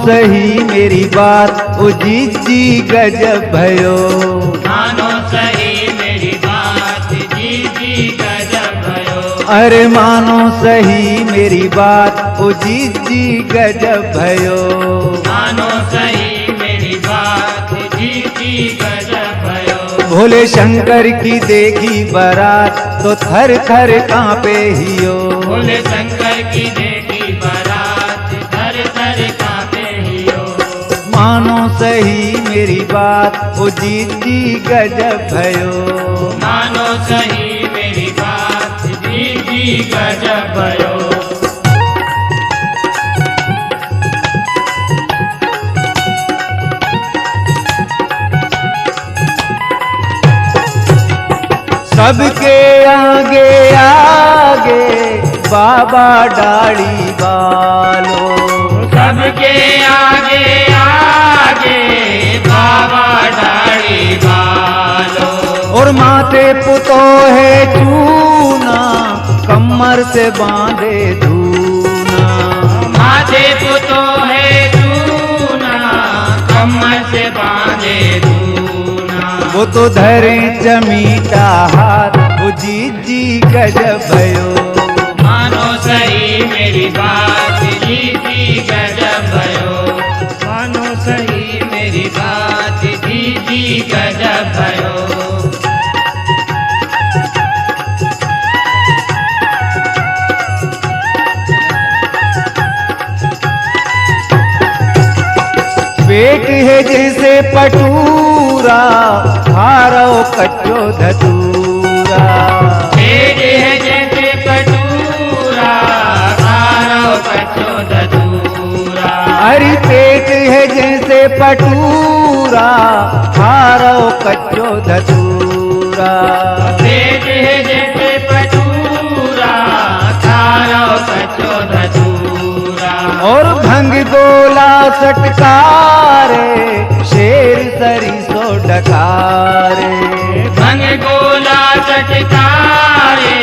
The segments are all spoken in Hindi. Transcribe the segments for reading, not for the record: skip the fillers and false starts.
सही मेरी बात ओ जीजी गजब भयो। मानो सही मेरी बात जीजी गजब भयो। अरे मानो सही मेरी बात ओ जीजी गजब भयो। मानो सही मेरी बात जीजी गजब भयो। भोले शंकर की देखी बारात तो थर थर कांपे हियो। भोले शंकर की देखी बारात थर थर कांपे हियो। मानो सही मेरी बात ओ जीजी गजब भयो। मानो सही मेरी बात जीजी गजब भयो। सबके आगे आगे बाबा डाली बालो। सबके आगे आगे बाबा डाली बालो। और माथे पुतो है चूना कमर से बांधे धूना। माथे पुतो है चूना कमर से बांधे धूना। वो तो धरे जमीटा हाथ वो जीजी गजब भयो। मानो सही मेरी बात जीजी गजब भयो। मानो सही मेरी बात जीजी गजब भयो। पेट है जैसे पटूरा हारो कच्चो धतूरा। पेट है जैसे पटूरा खारो कच्चो धतूरा। हरी पेट है जैसे पटूरा हारो कच्चो धतूरा। पेट है जैसे पटूरा खारो कच्चो धतूरा। और भंग गोला सटकारे शेर सरिसो डकारे। भंग गोला चटकारे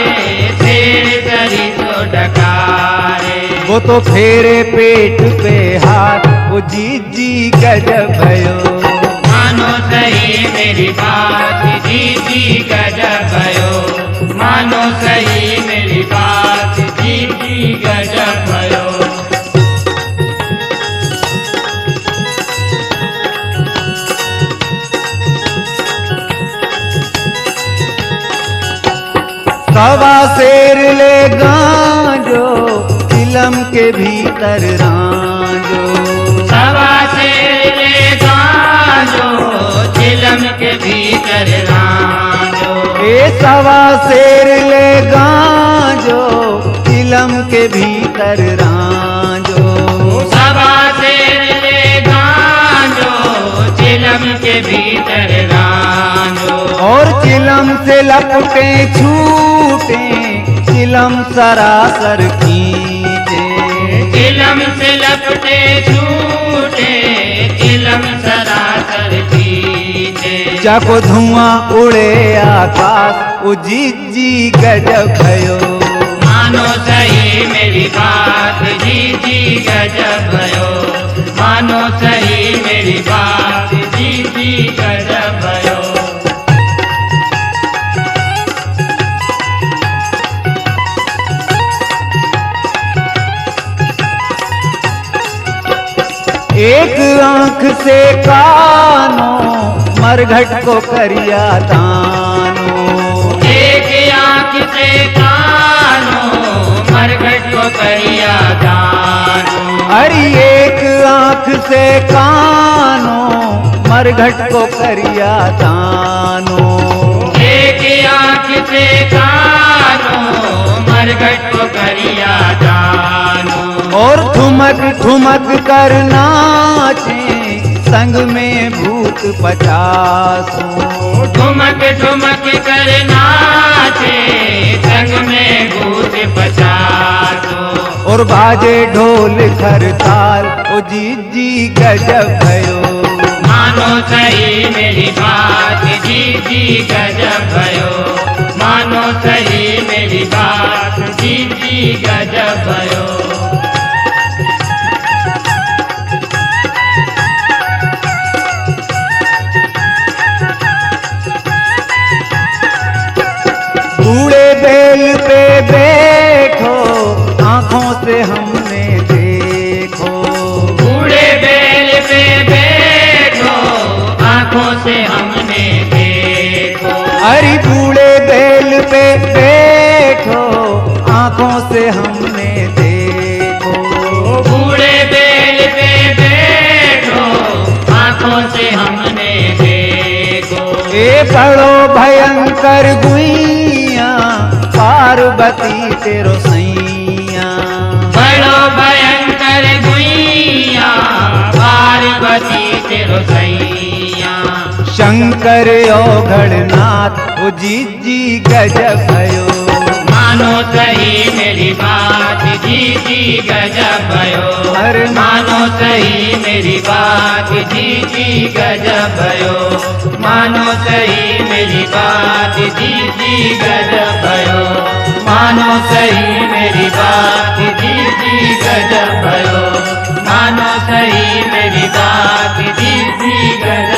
शेर सरिसो डकारे। वो तो फेरे पेट पे हाथ वो जीजी गजब भयो। मानो सही मेरी बात जीजी गजब भयो। मानो सही मेरी बात जीजी गजब भयो। सवा शेर ले गांजो चिलम के भीतर रांजो। सवा शेर ले गांजो चिलम के भीतर रांजो। ए सवा शेर ले गांजो चिलम के भीतर रांजो। सवा शेर ले गांजो चिलम के भीतर रांजो। और चिलम से लपटे छूटे चिलम सरासर खींचे। चिलम से लपटे छूटे चिलम सरासर खींचे। जाको धुआं उड़े आकाश ओ जीजी गजब भयो। मानो सही मेरी बात जीजी गजब भयो। मानो सही मेरी बात जीजी गजब भयो। एक आंख से कानो मरघट को करिया दानो। एक आंख से कानो मरघट को करिया दानो। अरे एक आंख से कानो मरघट को करिया दानो। एक आंख से कानो मरघट को करिया दानो। और ठुमक ठुमक कर नाचे संग में भूत 50। ठुमक ठुमक कर नाचे संग में भूत 50। और बाजे ढोल खरताल ओ जीजी गजब भयो। मानो सही मेरी बात जीजी गजब भयो। मानो सही मेरी बात जीजी गजब भयो। आंखों से हमने देखो। अरे बूढ़े बेल पे बैठो, आंखों से हमने देखो। बूढ़े बेल पे बैठो, आंखों से हमने देखो। ए बड़ो भयंकर गुइया, पार्वती तेरो सैया। बड़ो भयंकर गुइया, पार्वती तेरो सैया। शंकर औघड़नाथ ओ जी गजब भयो। मानो सही मेरी बात, जी गजब भयो। अरे मानो सही मेरी बात, जी गजब भयो। मानो सही मेरी बात, जी गजब भयो। मानो सही मेरी बात, जी गजब भयो। मानो सही मेरी बात, जी गजब